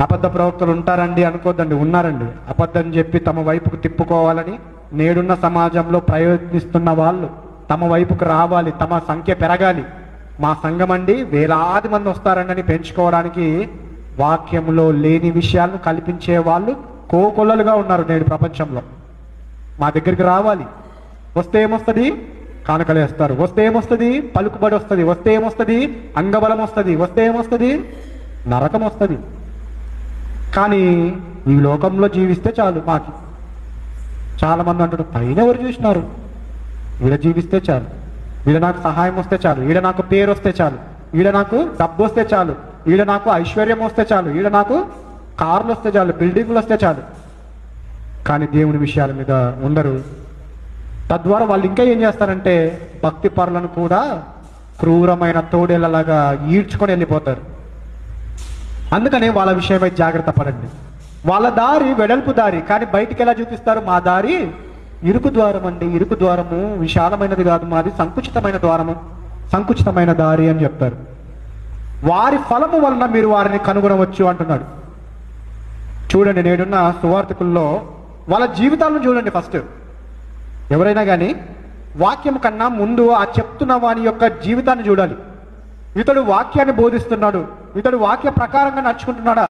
అబద్ధ ప్రవక్తలు ఉంటారండి అనుకోద్దండి, ఉన్నారండి. అబద్ధం చెప్పి తమ వైపుకు తిప్పుకోవాలని నేడున్న సమాజంలో ప్రయత్నిస్తున్న వాళ్ళు తమ వైపుకు రావాలి, తమ సంఖ్య పెరగాలి. మా సంఘం అండి వేలాది మంది వస్తారండి పెంచుకోవడానికి వాక్యంలో లేని విషయాలను కల్పించే వాళ్ళు కోకొల్లలుగా ఉన్నారు నేడు ప్రపంచంలో. మా దగ్గరికి రావాలి. వస్తే ఏమొస్తుంది? కానుకలేస్తారు. వస్తే ఏమొస్తుంది? పలుకుబడి వస్తుంది. వస్తే ఏమొస్తుంది? అంగబలం వస్తుంది. వస్తే ఏమొస్తుంది? నరకం వస్తుంది. కానీ ఈ లోకంలో జీవిస్తే చాలు. మాకు చాలా మంది అంటారు, పైన ఎవరు చూసినారు, వీళ్ళ జీవిస్తే చాలు, వీళ్ళ నాకు సహాయం వస్తే చాలు, వీళ్ళ నాకు పేరు వస్తే చాలు, వీళ్ళ నాకు డబ్బు వస్తే చాలు, వీళ్ళ నాకు ఐశ్వర్యం వస్తే చాలు, వీళ్ళ నాకు కార్లు వస్తే చాలు, బిల్డింగ్లు వస్తే చాలు. కానీ దేవుని విషయాల మీద ఉండరు. తద్వారా వాళ్ళు ఇంకా ఏం చేస్తారంటే భక్తి పరులను కూడా క్రూరమైన తోడేళ్లలాగా ఈడ్చుకొని వెళ్ళిపోతారు. అందుకనే వాళ్ళ విషయమై జాగ్రత్త పడండి. వాళ్ళ దారి వెడల్పు దారి, కానీ బయటికి ఎలా చూపిస్తారు? మా దారి ఇరుకు ద్వారం అండి, ఇరుకు ద్వారము, విశాలమైనది కాదు, మాది సంకుచితమైన ద్వారము, సంకుచితమైన దారి అని చెప్తారు. వారి ఫలము వలన మీరు వారిని కనుగొనవచ్చు అంటున్నాడు. చూడండి, నేడున్న సువార్థికుల్లో వాళ్ళ జీవితాలను చూడండి. ఫస్ట్ ఎవరైనా కానీ వాక్యం కన్నా ముందు ఆ చెప్తున్న వాని యొక్క జీవితాన్ని చూడాలి. ఇతడు వాక్యాన్ని బోధిస్తున్నాడు, ఇతడు వాక్య ప్రకారంగా నడుచుకుంటున్నాడా?